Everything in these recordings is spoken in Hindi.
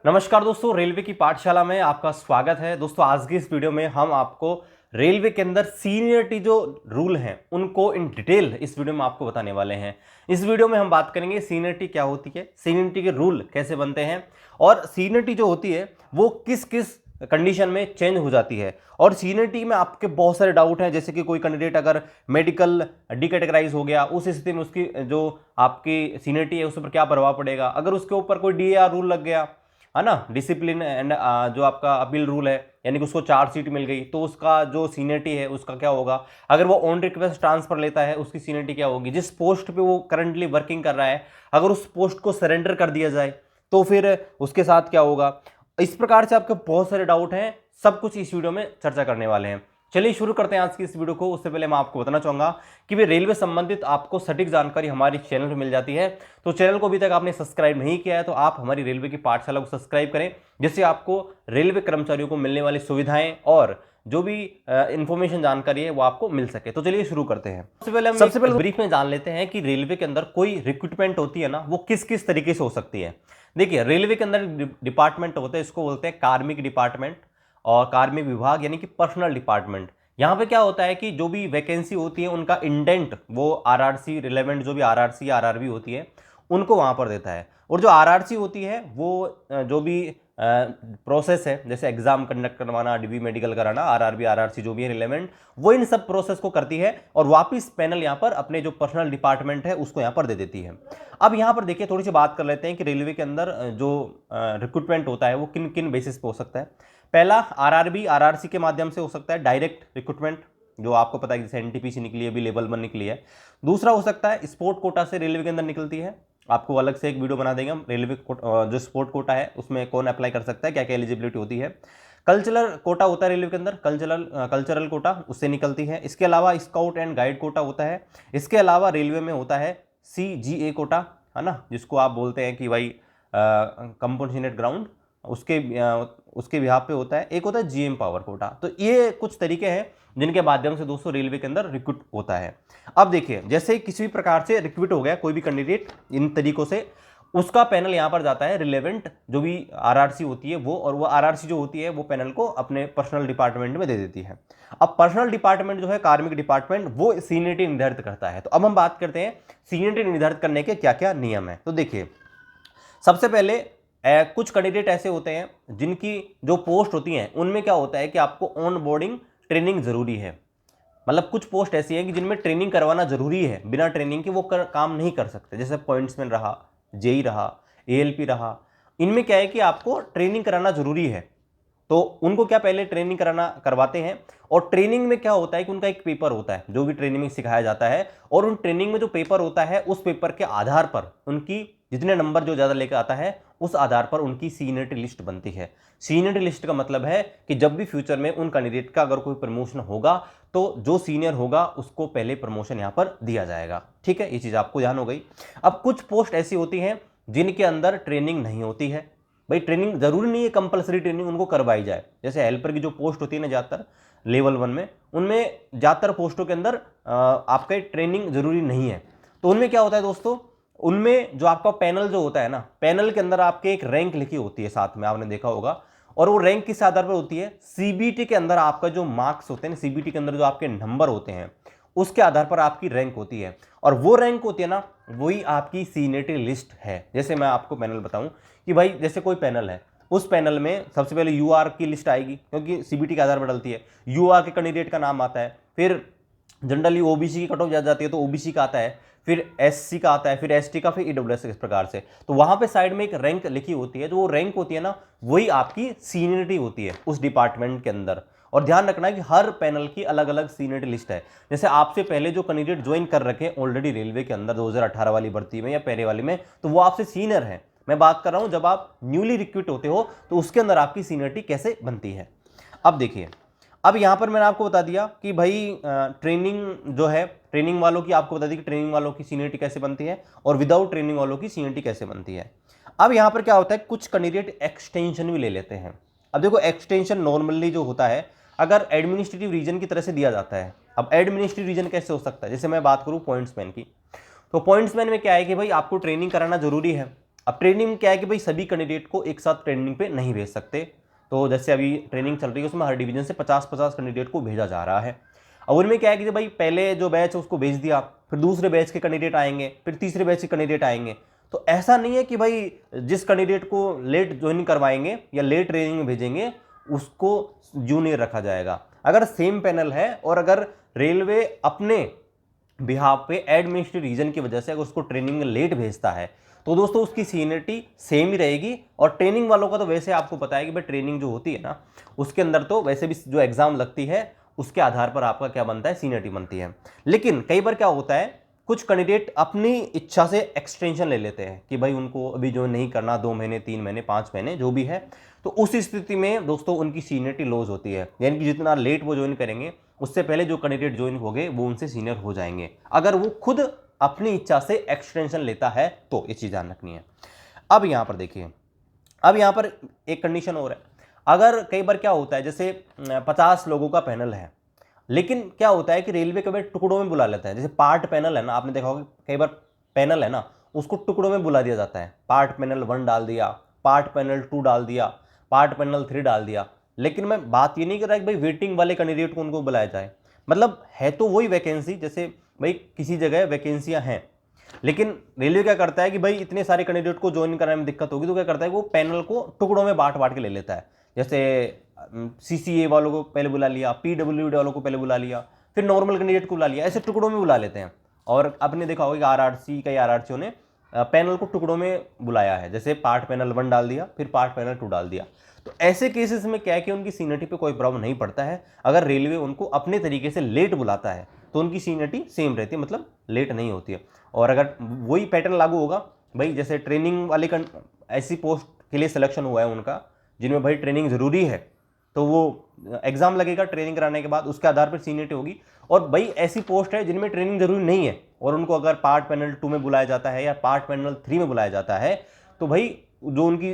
नमस्कार दोस्तों, रेलवे की पाठशाला में आपका स्वागत है। दोस्तों आज की इस वीडियो में हम आपको रेलवे के अंदर सीनियरिटी जो रूल हैं उनको इन डिटेल इस वीडियो में आपको बताने वाले हैं। इस वीडियो में हम बात करेंगे सीनियरिटी क्या होती है, सीनियरिटी के रूल कैसे बनते हैं और सीनियरिटी जो होती है वो किस किस कंडीशन में चेंज हो जाती है। और सीनियरिटी में आपके बहुत सारे डाउट हैं, जैसे कि कोई कैंडिडेट अगर मेडिकल डिकैटेगराइज हो गया, उस स्थिति में उसकी जो आपकी सीनियरिटी है उस पर क्या प्रभाव पड़ेगा। अगर उसके ऊपर कोई डीएआर रूल लग गया है ना, डिसिप्लिन एंड जो आपका अपील रूल है, यानी कि उसको चार्जशीट मिल गई, तो उसका जो सीनियरिटी है उसका क्या होगा। अगर वो ऑन रिक्वेस्ट ट्रांसफर लेता है उसकी सीनियरिटी क्या होगी। जिस पोस्ट पे वो करंटली वर्किंग कर रहा है अगर उस पोस्ट को सरेंडर कर दिया जाए तो फिर उसके साथ क्या होगा। इस प्रकार से आपके बहुत सारे डाउट हैं, सब कुछ इस वीडियो में चर्चा करने वाले हैं। चलिए शुरू करते हैं आज की इस वीडियो को। उससे पहले मैं आपको बताना चाहूंगा कि भी रेलवे संबंधित आपको सटीक जानकारी हमारी चैनल पर मिल जाती है। तो चैनल को अभी तक आपने सब्सक्राइब नहीं किया है तो आप हमारी रेलवे की पाठशाला को सब्सक्राइब करें, जिससे आपको रेलवे कर्मचारियों को मिलने वाली सुविधाएं और जो भी इंफॉर्मेशन जानकारी है वो आपको मिल सके। तो चलिए शुरू करते हैं। सबसे पहले ब्रीफ में जान लेते हैं कि रेलवे के अंदर कोई रिक्रूटमेंट होती है ना, वो किस किस तरीके से हो सकती है। देखिए, रेलवे के अंदर डिपार्टमेंट होते हैं, इसको बोलते हैं कार्मिक डिपार्टमेंट और कार्मिक विभाग, यानी कि पर्सनल डिपार्टमेंट। यहाँ पे क्या होता है कि जो भी वैकेंसी होती है उनका इंडेंट वो आरआरसी रिलेवेंट जो भी आरआरसी या आरआरबी होती है उनको वहाँ पर देता है। और जो आरआरसी होती है वो जो भी प्रोसेस है, जैसे एग्जाम कंडक्ट करवाना, डीबी मेडिकल कराना, आरआरबी आरआरसी जो भी है रिलेवेंट, वो इन सब प्रोसेस को करती है और वापिस पैनल यहाँ पर अपने जो पर्सनल डिपार्टमेंट है उसको यहाँ पर दे देती है। अब यहाँ पर देखिए, थोड़ी सी बात कर लेते हैं कि रेलवे के अंदर जो रिक्रूटमेंट होता है वो किन किन बेसिस पे हो सकता है। पहला, आरआरबी आरआरसी के माध्यम से हो सकता है डायरेक्ट रिक्रूटमेंट, जो आपको पता है जैसे एनटीपीसी निकली है, अभी लेवल 1 निकली है। दूसरा हो सकता है स्पोर्ट कोटा से रेलवे के अंदर निकलती है, आपको अलग से एक वीडियो बना देंगे हम। रेलवे जो स्पोर्ट कोटा है उसमें कौन अप्लाई कर सकता है, क्या क्या एलिजिबिलिटी होती है। कल्चरल कोटा होता है रेलवे के अंदर, कल्चरल कोटा उससे निकलती है। इसके अलावा स्काउट एंड गाइड कोटा होता है। इसके अलावा रेलवे में होता है CGA कोटा, है ना, जिसको आप बोलते हैं कि भाई कंपोजिनेट ग्राउंड, उसके बिहाफ पे होता है। एक होता है GM पावर कोटा। तो ये कुछ तरीके हैं जिनके माध्यम से दोस्तों रेलवे के अंदर रिक्रूट होता है। अब देखिए, जैसे किसी भी प्रकार से रिक्रूट हो गया कोई भी कैंडिडेट इन तरीकों से, उसका पैनल यहाँ पर जाता है रिलेवेंट जो भी आरआरसी होती है वो, और वो आरआरसी जो होती है वो पैनल को अपने पर्सनल डिपार्टमेंट में दे देती है। अब पर्सनल डिपार्टमेंट जो है कार्मिक डिपार्टमेंट, वो सीनियरिटी निर्धारित करता है। तो अब हम बात करते हैं सीनियरिटी निर्धारित करने के क्या क्या नियम है। तो देखिए, सबसे पहले कुछ कैंडिडेट ऐसे होते हैं जिनकी जो पोस्ट होती हैं उनमें क्या होता है कि आपको ऑन बोर्डिंग ट्रेनिंग जरूरी है। मतलब कुछ पोस्ट ऐसी है कि जिनमें ट्रेनिंग करवाना जरूरी है, बिना ट्रेनिंग के वो काम नहीं कर सकते। जैसे पॉइंट्समैन रहा, जेई रहा, ALP रहा, इनमें क्या है कि आपको ट्रेनिंग कराना जरूरी है। तो उनको क्या पहले ट्रेनिंग कराना करवाते हैं। और ट्रेनिंग में क्या होता है कि उनका एक पेपर होता है जो भी ट्रेनिंग में सिखाया जाता है, और उन ट्रेनिंग में जो पेपर होता है उस पेपर के आधार पर उनकी जितने नंबर जो ज़्यादा लेकर आता है उस आधार पर उनकी सीनियरिटी लिस्ट बनती है। सीनियरिटी लिस्ट का मतलब है कि जब भी फ्यूचर में उन कैंडिडेट का अगर कोई प्रमोशन होगा तो जो सीनियर होगा उसको पहले प्रमोशन यहाँ पर दिया जाएगा। ठीक है, ये चीज़ आपको ध्यान हो गई। अब कुछ पोस्ट ऐसी होती हैं जिनके अंदर ट्रेनिंग नहीं होती है। भाई ट्रेनिंग जरूरी नहीं है कंपलसरी ट्रेनिंग उनको करवाई जाए। जैसे हेल्पर की जो पोस्ट होती है ना, ज़्यादातर लेवल 1 में, उनमें ज़्यादातर पोस्टों के अंदर आपका ट्रेनिंग जरूरी नहीं है। तो उनमें क्या होता है दोस्तों, उनमें जो आपका पैनल जो होता है ना, पैनल के अंदर आपके एक रैंक लिखी होती है साथ में, आपने देखा होगा। और वो रैंक किस आधार पर होती है, CBT के अंदर आपका जो मार्क्स होते हैं, CBT के अंदर जो आपके नंबर होते हैं उसके आधार पर आपकी रैंक होती है। और वो रैंक होती है ना, वही आपकी सीनियरिटी लिस्ट है। जैसे मैं आपको पैनल बताऊं कि भाई जैसे कोई पैनल है, उस पैनल में सबसे पहले UR की लिस्ट आएगी, क्योंकि CBT के आधार पर डलती है। UR के कैंडिडेट का नाम आता है, फिर जनरली OBC की कट ऑफ ज्यादा जाती है तो OBC का आता है, फिर SC का आता है, फिर ST का, फिर EWS, इस प्रकार से। तो वहां पे साइड में एक रैंक लिखी होती है, जो वो रैंक होती है ना, वही आपकी सीनियरिटी होती है उस डिपार्टमेंट के अंदर। और ध्यान रखना है कि हर पैनल की अलग अलग सीनियरिटी लिस्ट है। जैसे आपसे पहले जो कैंडिडेट ज्वाइन कर रखे हैं ऑलरेडी रेलवे के अंदर 2018 वाली भर्ती में या पहले वाली में, तो वो आपसे सीनियर है। मैं बात कर रहा हूं जब आप न्यूली रिक्रूट होते हो तो उसके अंदर आपकी सीनियरिटी कैसे बनती है। अब देखिए, अब यहां पर मैंने आपको बता दिया कि भाई ट्रेनिंग जो है, ट्रेनिंग वालों की आपको बता दी कि ट्रेनिंग वालों की सीनियरिटी कैसे बनती है और विदाउट ट्रेनिंग वालों की सीनियरिटी कैसे बनती है। अब यहां पर क्या होता है, कुछ कैंडिडेट एक्सटेंशन भी ले लेते हैं। अब देखो, एक्सटेंशन नॉर्मली जो होता है अगर एडमिनिस्ट्रेटिव रीजन की तरह से दिया जाता है। अब एडमिनिस्ट्रेटिव रीजन कैसे हो सकता है, जैसे मैं बात करूं पॉइंट्समैन की, तो पॉइंट्समैन में क्या है कि भाई आपको ट्रेनिंग कराना जरूरी है। अब ट्रेनिंग में क्या है कि भाई सभी कैंडिडेट को एक साथ ट्रेनिंग पे नहीं भेज सकते, तो जैसे अभी ट्रेनिंग चल रही है उसमें हर डिवीजन से 50-50 कैंडिडेट को भेजा जा रहा है। और उनमें क्या है कि भाई पहले जो बैच है उसको भेज दिया, फिर दूसरे बैच के कैंडिडेट आएंगे, फिर तीसरे बैच के कैंडिडेट आएंगे। तो ऐसा नहीं है कि भाई जिस कैंडिडेट को लेट ज्वाइन करवाएंगे या लेट ट्रेनिंग में भेजेंगे उसको जूनियर रखा जाएगा। अगर सेम पैनल है और अगर रेलवे अपने बिहाफ पे एडमिनिस्ट्रेटिव रीजन की वजह से अगर उसको ट्रेनिंग में लेट भेजता है तो दोस्तों उसकी सीनियरिटी सेम ही रहेगी। और ट्रेनिंग वालों का तो वैसे आपको पता है कि भाई ट्रेनिंग जो होती है ना उसके अंदर तो वैसे भी जो एग्जाम लगती है उसके आधार पर आपका क्या बनता है, सीनियरिटी बनती है। लेकिन कई बार क्या होता है, कुछ कैंडिडेट अपनी इच्छा से एक्सटेंशन ले लेते हैं कि भाई उनको अभी जो नहीं करना, 2 महीने 3 महीने 5 महीने जो भी है, तो उस स्थिति में दोस्तों उनकी सीनियरिटी लॉस होती है। यानी कि जितना लेट वो ज्वाइन करेंगे उससे पहले जो कैंडिडेट ज्वाइन हो गए वो उनसे सीनियर हो जाएंगे, अगर वो खुद अपनी इच्छा से एक्सटेंशन लेता है तो। ये चीज ध्यान रखनी है। अब यहां पर देखिए, अब यहां पर एक कंडीशन और है। अगर कई बार क्या होता है, जैसे 50 लोगों का पैनल है, लेकिन क्या होता है कि रेलवे कभी टुकड़ों में बुला लेता है। जैसे पार्ट पैनल है ना, आपने देखा होगा कई बार पैनल है ना उसको टुकड़ों में बुला दिया जाता है। पार्ट पैनल 1 डाल दिया, पार्ट पैनल 2 डाल दिया, पार्ट पैनल 3 डाल दिया। लेकिन मैं बात ये नहीं कर रहा कि भाई वेटिंग वाले कैंडिडेट को उनको बुलाया जाए, मतलब है तो वही वैकेंसी, जैसे भाई किसी जगह वैकेंसियां हैं, लेकिन रेलवे क्या करता है कि भाई इतने सारे कैंडिडेट को ज्वाइन कराने में दिक्कत होगी तो क्या करता है वो पैनल को टुकड़ों में बांट बांट के ले लेता है। जैसे सीसीए वालों को पहले बुला लिया, पीडब्ल्यूडी वालों को पहले बुला लिया, फिर नॉर्मल कैंडिडेट को बुला लिया, ऐसे टुकड़ों में बुला लेते हैं। और आपने देखा होगा कि आरआरसी कई आरआरसीओ ने पैनल को टुकड़ों में बुलाया है, जैसे पार्ट पैनल 1 डाल दिया, फिर पार्ट पैनल 2 डाल दिया। तो ऐसे केसेस में क्या है कि उनकी सीनियरिटी पे कोई प्रॉब्लम नहीं पड़ता है। अगर रेलवे उनको अपने तरीके से लेट बुलाता है तो उनकी सीनियरिटी सेम रहती है, मतलब लेट नहीं होती है। और अगर वही पैटर्न लागू होगा, भाई जैसे ट्रेनिंग वाले ऐसी पोस्ट के लिए सिलेक्शन हुआ है उनका जिनमें भाई ट्रेनिंग जरूरी है, तो वो एग्जाम लगेगा ट्रेनिंग कराने के बाद, उसके आधार पर सीनियरिटी होगी। और भाई ऐसी पोस्ट है जिनमें ट्रेनिंग जरूरी नहीं है और उनको अगर पार्ट पैनल 2 में बुलाया जाता है या पार्ट पैनल 3 में बुलाया जाता है, तो भाई जो उनकी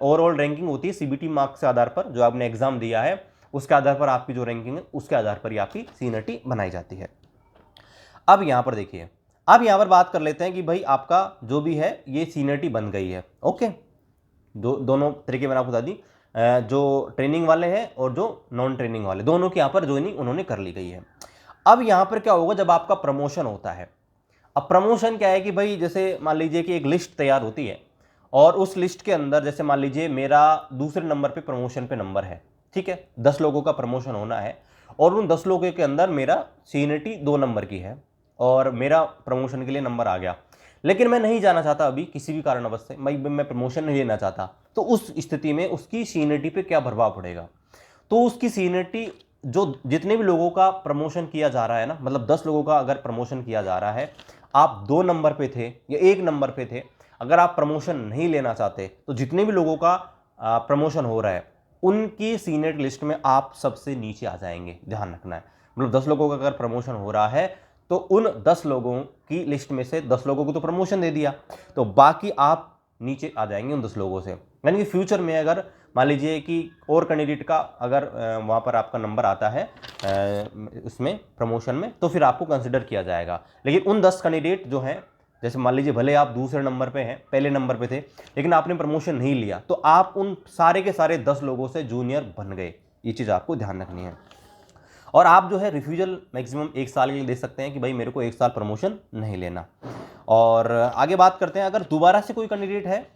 ओवरऑल रैंकिंग होती है सीबीटी मार्क्स के आधार पर, जो आपने एग्जाम दिया है उसके आधार पर आपकी जो रैंकिंग है उसके आधार पर ही आपकी सीनियरिटी बनाई जाती है। अब यहां पर देखिए, अब यहां पर बात कर लेते हैं कि भाई आपका जो भी है ये सीनियरिटी बन गई है। ओके, दोनों तरीके मैंने आपको बता दी, जो ट्रेनिंग वाले हैं और जो नॉन ट्रेनिंग वाले, दोनों की यहाँ पर ज्वाइनिंग उन्होंने कर ली गई है। अब यहाँ पर क्या होगा, जब आपका प्रमोशन होता है। अब प्रमोशन क्या है कि भाई जैसे मान लीजिए कि एक लिस्ट तैयार होती है और उस लिस्ट के अंदर जैसे मान लीजिए मेरा दूसरे नंबर पे प्रमोशन पे नंबर है, ठीक है, 10 लोगों का प्रमोशन होना है और उन 10 लोगों के अंदर मेरा सीनियरिटी 2 नंबर की है और मेरा प्रमोशन के लिए नंबर आ गया, लेकिन मैं नहीं जाना चाहता अभी किसी भी कारणवश से, मैं प्रमोशन नहीं लेना चाहता, तो उस स्थिति में उसकी सीनियरिटी पे क्या प्रभाव पड़ेगा। तो उसकी सीनियरिटी, जो जितने भी लोगों का प्रमोशन किया जा रहा है ना, मतलब 10 लोगों का अगर प्रमोशन किया जा रहा है, आप 2 नंबर पे थे या 1 नंबर पे थे, अगर आप प्रमोशन नहीं लेना चाहते तो जितने भी लोगों का प्रमोशन हो रहा है उनकी सीनियर लिस्ट में आप सबसे नीचे आ जाएंगे, ध्यान रखना है। मतलब 10 लोगों का अगर प्रमोशन हो रहा है तो उन 10 लोगों की लिस्ट में से 10 लोगों को तो प्रमोशन दे दिया, तो बाकी आप नीचे आ जाएंगे उन 10 लोगों से। यानी कि फ्यूचर में अगर मान लीजिए कि और कैंडिडेट का अगर वहाँ पर आपका नंबर आता है उसमें प्रमोशन में, तो फिर आपको कंसिडर किया जाएगा। लेकिन उन 10 कैंडिडेट जो हैं, जैसे मान लीजिए भले आप दूसरे नंबर पे हैं, पहले नंबर पे थे लेकिन आपने प्रमोशन नहीं लिया, तो आप उन सारे के सारे 10 लोगों से जूनियर बन गए। ये चीज़ आपको ध्यान रखनी है। और आप जो है रिफ्यूजल मैक्सिमम 1 साल के लिए दे सकते हैं कि भाई मेरे को 1 साल प्रमोशन नहीं लेना। और आगे बात करते हैं, अगर दोबारा से कोई कैंडिडेट है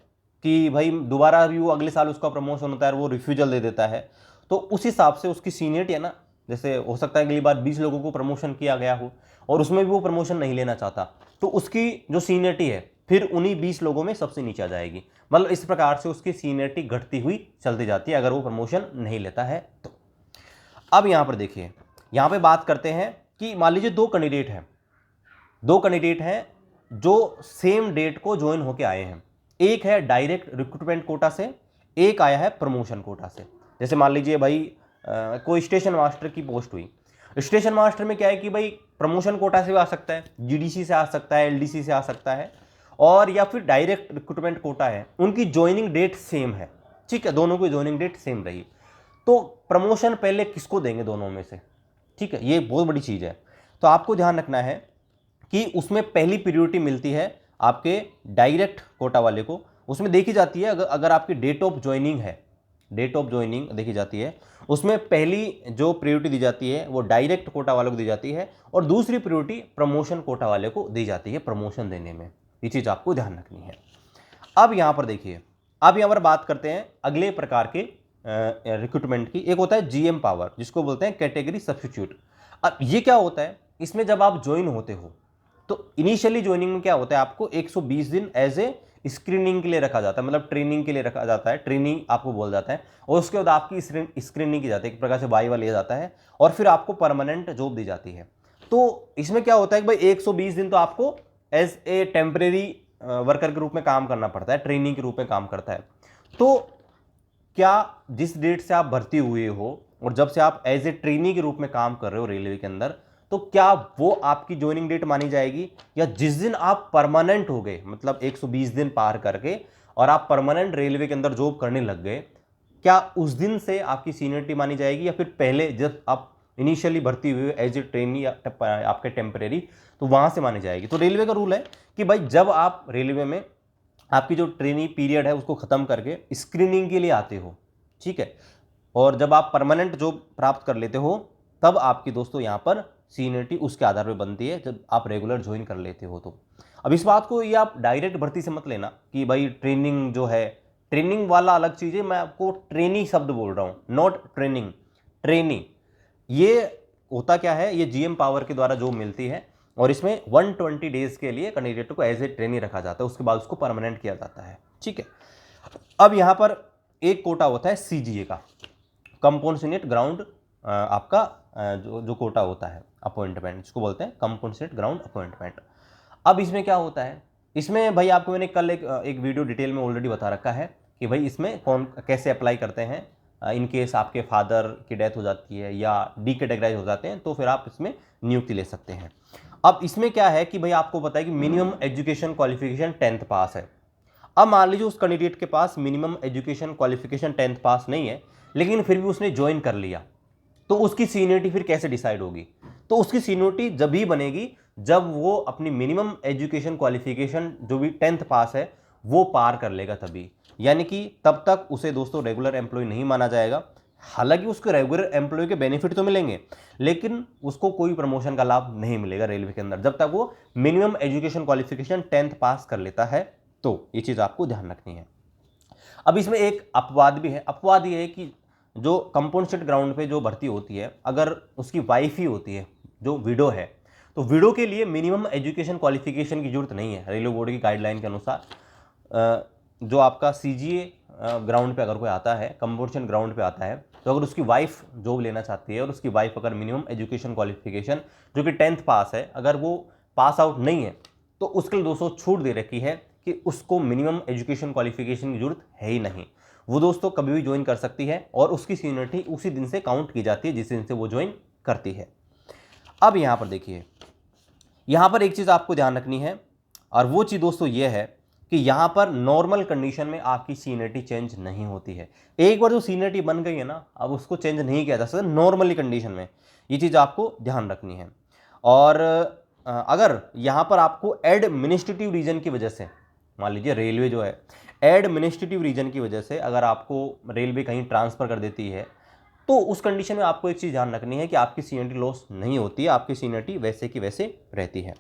कि भाई दोबारा भी वो अगले साल उसका प्रमोशन होता है और वो रिफ्यूजल दे देता है, तो उस हिसाब से उसकी सीनियरिटी है ना, जैसे हो सकता है अगली बार 20 लोगों को प्रमोशन किया गया हो और उसमें भी वो प्रमोशन नहीं लेना चाहता, तो उसकी जो सीनियरिटी है फिर उन्हीं 20 लोगों में सबसे नीचे आ जाएगी। मतलब इस प्रकार से उसकी सीनियरिटी घटती हुई चलती जाती है अगर वो प्रमोशन नहीं लेता है तो। अब यहाँ पर देखिए, यहाँ पे बात करते हैं कि मान लीजिए 2 कैंडिडेट हैं जो सेम डेट को ज्वाइन होके आए हैं। एक है डायरेक्ट रिक्रूटमेंट कोटा से, एक आया है प्रमोशन कोटा से। जैसे मान लीजिए भाई कोई स्टेशन मास्टर की पोस्ट हुई, स्टेशन मास्टर में क्या है कि भाई प्रमोशन कोटा से भी आ सकता है, जीडीसी से आ सकता है, एलडीसी से आ सकता है, और या फिर डायरेक्ट रिक्रूटमेंट कोटा है, उनकी ज्वाइनिंग डेट सेम है, ठीक है, दोनों की ज्वाइनिंग डेट सेम रही, तो प्रमोशन पहले किसको देंगे दोनों में से, ठीक है, ये बहुत बड़ी चीज़ है। तो आपको ध्यान रखना है कि उसमें पहली प्रियोरिटी मिलती है आपके डायरेक्ट कोटा वाले को, उसमें देखी जाती है, अगर आपकी डेट ऑफ ज्वाइनिंग है, डेट ऑफ ज्वाइनिंग देखी जाती है, उसमें पहली जो प्रायोरिटी दी जाती है वो डायरेक्ट कोटा वालों को दी जाती है और दूसरी प्रायोरिटी प्रमोशन कोटा वाले को दी जाती है प्रमोशन देने में। ये चीज़ आपको ध्यान रखनी है। अब यहाँ पर देखिए, अब यहाँ पर बात करते हैं अगले प्रकार के रिक्रूटमेंट की। एक होता है जीएम पावर, जिसको बोलते हैं कैटेगरी सब्स्टिट्यूट। अब ये क्या होता है, इसमें जब आप ज्वाइन होते हो तो इनिशियली ज्वाइनिंग में क्या होता है, आपको 120 दिन एज ए स्क्रीनिंग के लिए रखा जाता है, मतलब ट्रेनिंग के लिए रखा जाता है, ट्रेनिंग आपको बोल जाता है, और उसके बाद आपकी स्क्रीनिंग की जाती है, एक प्रकार से वाइवा लिया जाता है और फिर आपको परमानेंट जॉब दी जाती है। तो इसमें क्या होता है कि भाई 120 दिन तो आपको एज ए टेम्परेरी वर्कर के रूप में काम करना पड़ता है, ट्रेनिंग के रूप में काम करता है। तो क्या जिस डेट से आप भर्ती हुए हो और जब से आप एज ए ट्रेनी के रूप में काम कर रहे हो रेलवे के अंदर, तो क्या वो आपकी ज्वाइनिंग डेट मानी जाएगी, या जिस दिन आप परमानेंट हो गए, मतलब 120 दिन पार करके और आप परमानेंट रेलवे के अंदर जॉब करने लग गए, क्या उस दिन से आपकी सीनियरिटी मानी जाएगी, या फिर पहले जब आप इनिशियली भर्ती हुए एज ए ट्रेनी या आपके टेम्परेरी, तो वहां से मानी जाएगी। तो रेलवे का रूल है कि भाई जब आप रेलवे में आपकी जो ट्रेनिंग पीरियड है उसको खत्म करके स्क्रीनिंग के लिए आते हो, ठीक है, और जब आप परमानेंट जॉब प्राप्त कर लेते हो, तब आपकी दोस्तों यहाँ पर सीनियरिटी उसके आधार पर बनती है, जब आप रेगुलर ज्वाइन कर लेते हो। तो अब इस बात को ये आप डायरेक्ट भर्ती से मत लेना कि भाई ट्रेनिंग जो है, ट्रेनिंग वाला अलग चीज़ है, मैं आपको ट्रेनी शब्द बोल रहा हूँ, नॉट ट्रेनिंग, ट्रेनी। ये होता क्या है, ये जीएम पावर के द्वारा जॉब मिलती है और इसमें 120 डेज के लिए कैंडिडेट को एज ए ट्रेनी रखा जाता है, उसके बाद उसको परमानेंट किया जाता है, ठीक है। अब यहाँ पर एक कोटा होता है सीजीए का, कंपोजिट ग्राउंड आपका जो कोटा होता है अपॉइंटमेंट, जिसको बोलते हैं कंपोजिट ग्राउंड अपॉइंटमेंट। अब इसमें क्या होता है, इसमें भाई आपको मैंने कल एक वीडियो डिटेल में ऑलरेडी बता रखा है कि भाई इसमें कौन कैसे अप्लाई करते हैं। इन केस आपके फादर की डेथ हो जाती है या डी कैटेगराइज हो जाते हैं, तो फिर आप इसमें नियुक्ति ले सकते हैं। अब इसमें क्या है कि भाई आपको पता है कि मिनिमम एजुकेशन क्वालिफिकेशन 10th पास है। अब मान लीजिए उस कैंडिडेट के पास मिनिमम एजुकेशन क्वालिफिकेशन 10th पास नहीं है, लेकिन फिर भी उसने ज्वाइन कर लिया, तो उसकी सीनियरिटी फिर कैसे डिसाइड होगी? तो उसकी सीनियरिटी जब ही बनेगी जब वो अपनी मिनिमम एजुकेशन क्वालिफिकेशन जो भी 10th पास है वो पार कर लेगा तभी, यानी कि तब तक उसे दोस्तों रेगुलर एम्प्लॉय नहीं माना जाएगा। हालांकि उसको रेगुलर एम्प्लॉय के बेनिफिट तो मिलेंगे, लेकिन उसको कोई प्रमोशन का लाभ नहीं मिलेगा रेलवे के अंदर जब तक वो मिनिमम एजुकेशन क्वालिफिकेशन 10th पास कर लेता है। तो ये चीज़ आपको ध्यान रखनी है। अब इसमें एक अपवाद भी है, अपवाद ये है कि जो कंपोजिट ग्राउंड पे जो भर्ती होती है, अगर उसकी वाइफ ही होती है जो विडो है, तो विडो के लिए मिनिमम एजुकेशन क्वालिफिकेशन की जरूरत नहीं है रेलवे बोर्ड की गाइडलाइन के अनुसार। जो आपका सीजीए ग्राउंड पे अगर कोई आता है, कंपोजिट ग्राउंड पे आता है, तो अगर उसकी वाइफ जॉब लेना चाहती है और उसकी वाइफ अगर मिनिमम एजुकेशन क्वालिफिकेशन जो कि 10th पास है, अगर वो पास आउट नहीं है, तो उसके लिए दोस्तों छूट दे रखी है कि उसको मिनिमम एजुकेशन क्वालिफिकेशन की जरूरत है ही नहीं, वो दोस्तों कभी भी ज्वाइन कर सकती है और उसकी सीनियरिटी उसी दिन से काउंट की जाती है जिस दिन से वो ज्वाइन करती है। अब यहाँ पर देखिए, यहाँ पर एक चीज़ आपको ध्यान रखनी है, और वो चीज़ दोस्तों ये है कि यहाँ पर नॉर्मल कंडीशन में आपकी सीनियरिटी चेंज नहीं होती है। एक बार जो सीनियरिटी बन गई है ना, अब उसको चेंज नहीं किया जा सकता नॉर्मली कंडीशन में, ये चीज़ आपको ध्यान रखनी है। और अगर यहाँ पर आपको एडमिनिस्ट्रेटिव रीजन की वजह से, मान लीजिए रेलवे जो है एडमिनिस्ट्रेटिव रीजन की वजह से अगर आपको रेलवे कहीं ट्रांसफ़र कर देती है, तो उस कंडीशन में आपको एक चीज़ ध्यान रखनी है कि आपकी सीनियरिटी लॉस नहीं होती है, आपकी सीनियरिटी वैसे की वैसे रहती है।